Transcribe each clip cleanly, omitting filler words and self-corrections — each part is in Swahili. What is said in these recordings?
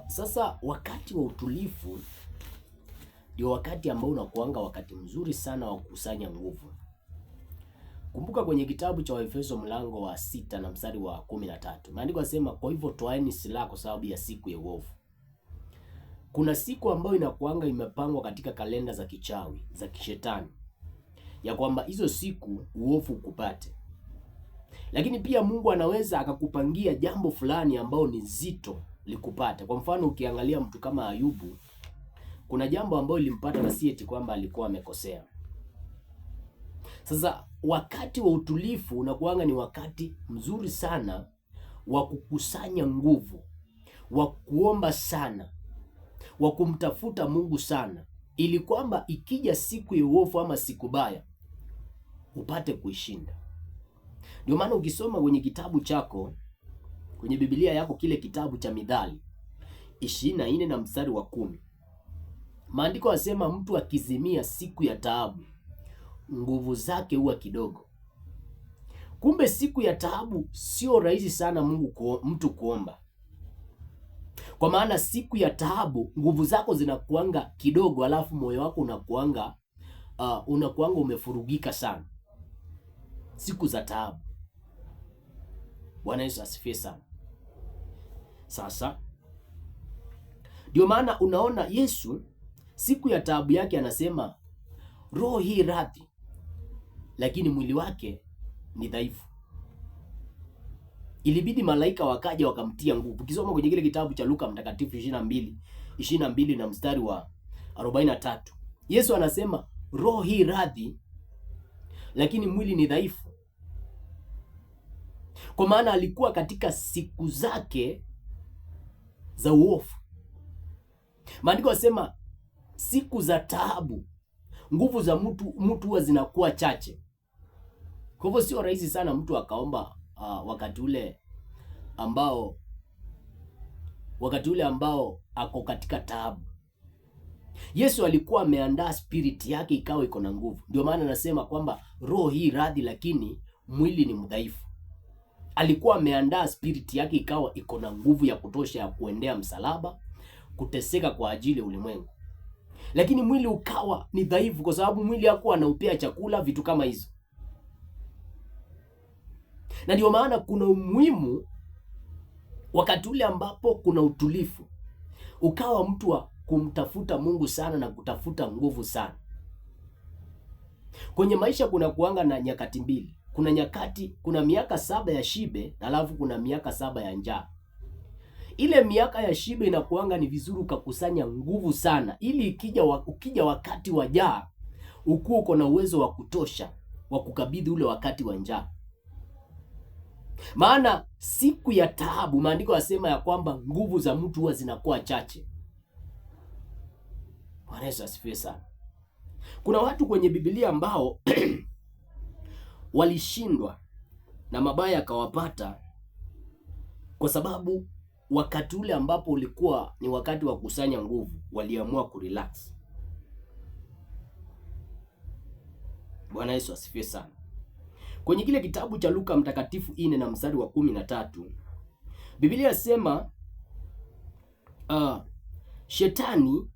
Sasa wakati wa utulivu ndio wakati ambao unakuanga wakati mzuri sana wa kukusanya nguvu. Kumbuka kwenye kitabu cha Waefeso mlango wa 6 na mstari wa 13. Maandiko yanasema kwa hivyo toaeni silaha kwa sababu ya siku ya uovu. Kuna siku ambayo inakuanga imepangwa katika kalenda za kichawi, za kishetani, ya kwamba hizo siku uovu ukupate. Lakini pia Mungu anaweza akakupangia jambo fulani ambao ni zito likupate. Kwa mfano ukiangalia mtu kama Ayubu, kuna jambo ambalo lilimpata na si eti kwamba alikuwa amekosea. Sasa wakati wa utulivu unakuanga ni wakati mzuri sana wa kukusanya nguvu, wa kuomba sana, wa kumtafuta Mungu sana, ili kwamba ikija siku ya uovu ama siku baya upate kuishinda. Ndio maana ukisoma kwenye kitabu chako, kwenye Biblia yako, kile kitabu cha Mithali 24 na mstari wa 10, maandiko yasema mtu akizimia siku ya taabu nguvu zake huwa kidogo. Kumbe siku ya taabu sio rahisi sana mtu kuomba, kwa maana siku ya taabu nguvu zako zinakuanga kidogo, alafu moyo wako unakuanga umefurugika sana siku za taabu. Bwana Yesu asifiwe sana. Sasa ndio maana unaona Yesu siku ya taabu yake anasema roho hii radhi, lakini mwili wake ni dhaifu. Ilibidi malaika wakaja wakamtia nguvu. Ukisoma kwenye kile kitabu cha Luka mtakatifu 22 na mstari wa 43, Yesu anasema roho hii radhi, lakini mwili ni dhaifu. Kwa maana alikuwa katika siku zake za uovu. Maandiko yasema siku za taabu nguvu za mtu huwa zinakuwa chache. Kwa hivyo sio rahisi sana mtu akaomba wakati ule ambao ako katika taabu. Yesu alikuwa ameandaa spirit yake ikawa iko na nguvu. Ndio maana anasema kwamba roho hii radhi, lakini mwili ni mdhaifu. Alikuwa ameandaa spirit yake ikawa iko na nguvu ya kutosha ya kuendea msalaba, kuteseka kwa ajili ya ulimwengu, lakini mwili ukawa ni dhaifu, kwa sababu mwili hakuwa anaupea chakula, vitu kama hizo. Na ndio maana kuna umuhimu wakati ule ambapo kuna utulivu, ukawa mtu wa kumtafuta Mungu sana na kutafuta nguvu sana. Kwenye maisha kuna kuanga na nyakati mbili. Kuna miaka 7 ya shibe, alafu kuna miaka 7 ya njaa. Ile miaka ya shibe inakuanga ni vizuri ukakusanya nguvu sana, ili ukija wakati wa njaa ukuwa uko na uwezo wa kutosha wa kukabidhi ule wakati wa njaa. Maana siku ya taabu maandiko yasema ya kwamba nguvu za mtu huwa zinakuwa chache. Bwana Yesu asifiwe sana. Kuna watu kwenye Biblia ambao walishindwa na mabaya yakawapata kwa sababu wakati ule ambapo ulikuwa ni wakati wa kusanya nguvu, waliamua kurelax. Bwana Yesu asifiwe sana. Kwenye kile kitabu cha Luka mtakatifu 4 na mstari wa 13, Biblia yasema shetani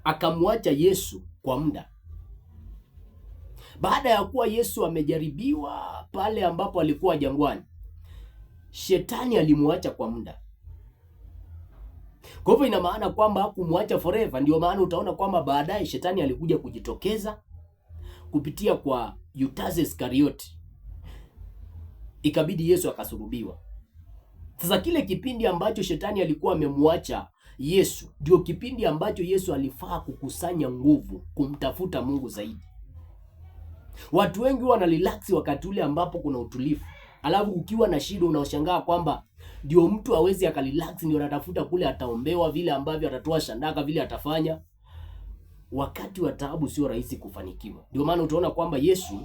akamwacha Yesu kwa muda. Baada ya kuwa Yesu amejaribiwa pale ambapo alikuwa jangwani, shetani alimwacha kwa muda. Kwa hivyo ina maana kwamba hakumwacha forever. Ndio maana utaona kwamba baadaye shetani alikuja kujitokeza kupitia kwa Yudas Iskarioti, ikabidi Yesu akasulubiwa. Sasa kile kipindi ambacho shetani alikuwa amemwacha Yesu ndio kipindi ambacho Yesu alifaa kukusanya nguvu kumtafuta Mungu zaidi. Watu wengi wana relax wakati ule ambapo kuna utulivu, alafu ukiwa na shida unaoshangaa kwamba ndio mtu hawezi akarelax, ndio anatafuta kule ataombewa, vile ambavyo atatoa shandaka, vile atafanya. Wakati wa taabu sio rahisi kufanikiwa. Ndio maana utaona kwamba Yesu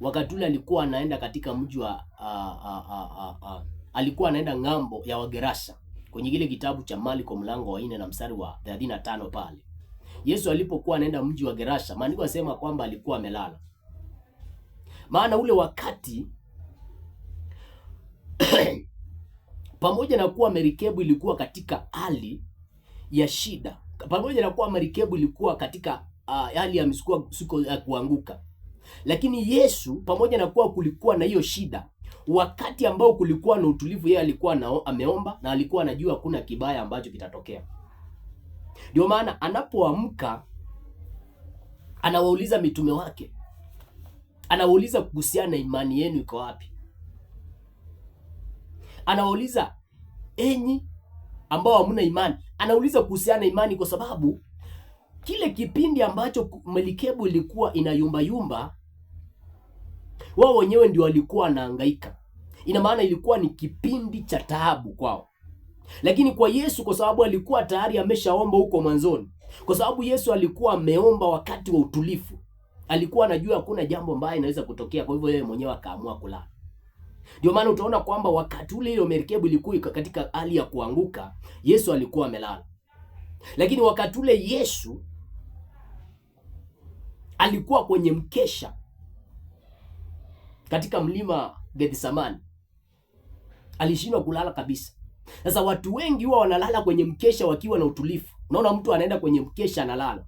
wakati ule alikuwa anaenda katika mji wa alikuwa anaenda ng'ambo ya Wagerasa. Kwenye kile kitabu cha Marko mlango wa 4 na mstari wa 35 pale, Yesu alipokuwa anaenda mji wa Gerasa, maandiko yasema kwamba alikuwa amelala. Maana ule wakati pamoja na kuwa merikebu ilikuwa katika hali ya shida, pamoja na kuwa merikebu ilikuwa katika hali ya misukosuko ya kuanguka, lakini Yesu, pamoja na kuwa kulikuwa na hiyo shida, wakati ambao kulikuwa na utulivu, yeye alikuwa ameomba na alikuwa anajua hakuna kibaya ambacho kitatokea. Ndio maana anapoamka anawauliza mitume wake, anawauliza kuhusiana na imani yenu iko wapi. Anawauliza, enyi ambao hamna imani. Anauliza kuhusiana na imani kwa sababu kile kipindi ambacho merikebu ilikuwa inayumba yumba, wao wenyewe ndio walikuwa wanahangaika. Ina maana ilikuwa ni kipindi cha taabu kwao. Lakini kwa Yesu, kwa sababu alikuwa tayari ameshaomba huko mwanzoni, kwa sababu Yesu alikuwa ameomba wakati wa utulivu, alikuwa anajua hakuna jambo mbaya inaweza kutokea, kwa hivyo yeye mwenyewe akaamua kulala. Ndio maana utaona kwamba wakati ule ile merikebu ilikuwa katika hali ya kuanguka, Yesu alikuwa amelala. Lakini wakati ule Yesu alikuwa kwenye mkesha katika mlima Gethsemane, alishindwa kulala kabisa. Sasa watu wengi huwa wanalala kwenye mkesha wakiwa na utulivu. Unaona mtu anaenda kwenye mkesha analala.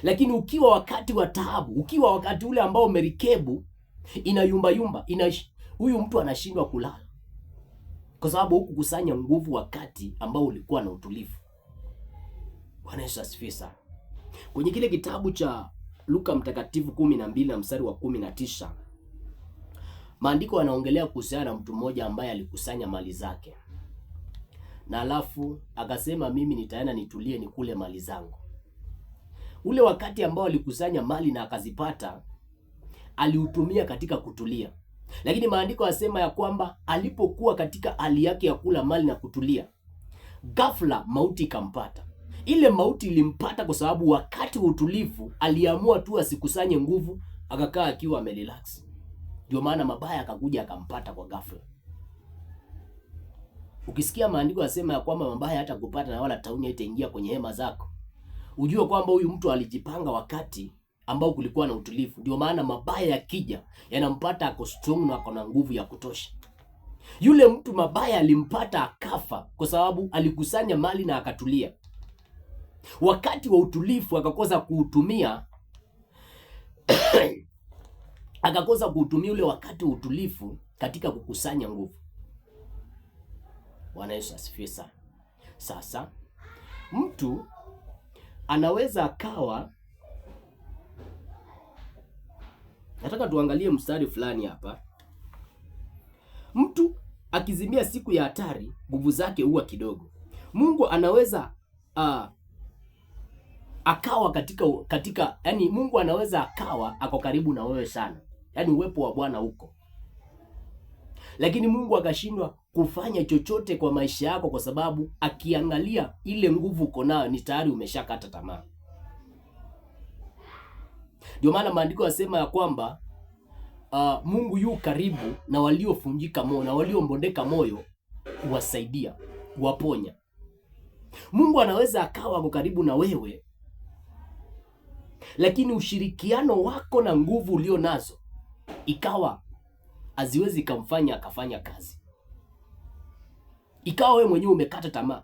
Lakini ukiwa wakati wa taabu, ukiwa wakati ule ambao merikebu inayumba yumba, huyu mtu anashindwa kulala, kwa sababu hukukusanya nguvu wakati ambao ulikuwa na utulivu. Bwana Yesu asifiwe sana. Kwenye kile kitabu cha Luka mtakatifu 12 na mstari wa 19, maandiko yanaongelea kuhusiana na mtu mmoja ambaye alikusanya mali zake, na alafu akasema, mimi nitaenda nitulie nikule mali zangu. Ule wakati ambao alikusanya mali na akazipata, aliutumia katika kutulia. Lakini maandiko yasema ya kwamba alipokuwa katika hali yake ya kula mali na kutulia, ghafla mauti ikampata. Ile mauti ilimpata kwa sababu wakati wa utulivu aliamua tu asikusanye nguvu, akakaa akiwa amerelax. Ndio maana mabaya akakuja akampata kwa ghafla. Ukisikia maandiko yasema ya kwamba mabaya hata kupata na wala tauni haitaingia kwenye hema zako, ujue kwamba huyu mtu alijipanga wakati ambao kulikuwa na utulivu. Ndio maana mabaya yakija yanampata ako strong na ako na nguvu ya kutosha. Yule mtu mabaya alimpata akafa kwa sababu alikusanya mali na akatulia. Wakati wa utulivu akakosa kuutumia akakosa kuutumia ule wakati wa utulivu katika kukusanya nguvu. Bwana Yesu asifiwe sana. Sasa mtu anaweza akawa, nataka tuangalie mstari fulani hapa. Mtu akizimia siku ya hatari, nguvu zake huwa kidogo. Mungu anaweza akawa katika yani Mungu anaweza akawa ako karibu na wewe sana, yani uwepo wa Bwana huko, lakini Mungu akashindwa kufanya chochote kwa maisha yako, kwa sababu akiangalia ile nguvu uko nayo ni tayari umeshakata tamaa. Ndio maana maandiko yasema ya kwamba Mungu yu karibu na waliofunjika moyo na waliombondeka moyo, kuwasaidia, kuwaponya. Mungu anaweza akawa ako karibu na wewe, lakini ushirikiano wako na nguvu ulio nazo ikawa haziwezi kumfanya akafanya kazi, ikawa wewe mwenyewe umekata tamaa.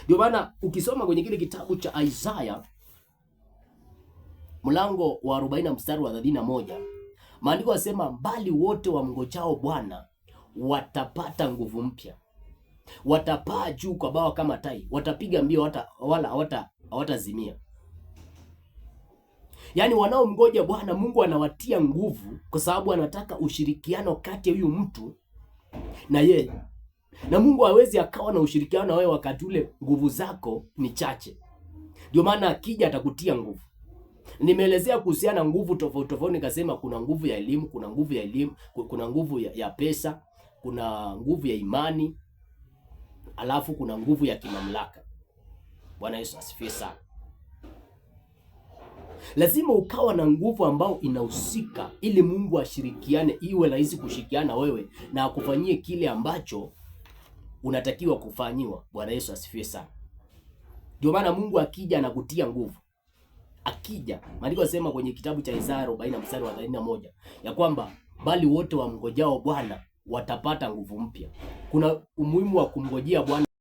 Ndio maana ukisoma kwenye kile kitabu cha Isaya mlango wa 40 mstari wa 31, maandiko yasema, bali wote wamngojao Bwana watapata nguvu mpya, watapaa juu kwa bawa kama tai, watapiga mbio wala hawatazimia. Yaani wanaomngoja Bwana, Mungu anawatia nguvu kwa sababu anataka ushirikiano kati ya huyu mtu na yeye. Na Mungu hawezi akawa na ushirikiano na wewe wakati ule nguvu zako ni chache. Ndio maana akija atakutia nguvu. Nimeelezea kuhusiana na nguvu tofauti tofauti, nikasema kuna nguvu ya elimu, kuna nguvu ya elimu, kuna nguvu ya pesa, kuna nguvu ya imani, alafu kuna nguvu ya kimamlaka. Bwana Yesu asifiwe sana. Lazima ukawa na nguvu ambao inahusika ili Mungu ashirikiane, iwe rahisi kushirikiana wewe na akufanyie kile ambacho unatakiwa kufanyiwa. Bwana Yesu asifiwe sana. Ndio maana Mungu akija anakutia nguvu. Akija, maandiko yasema kwenye kitabu cha Isaya 40 mstari wa 31 ya kwamba bali wote wamngojao Bwana watapata nguvu mpya. Kuna umuhimu wa kumngojea Bwana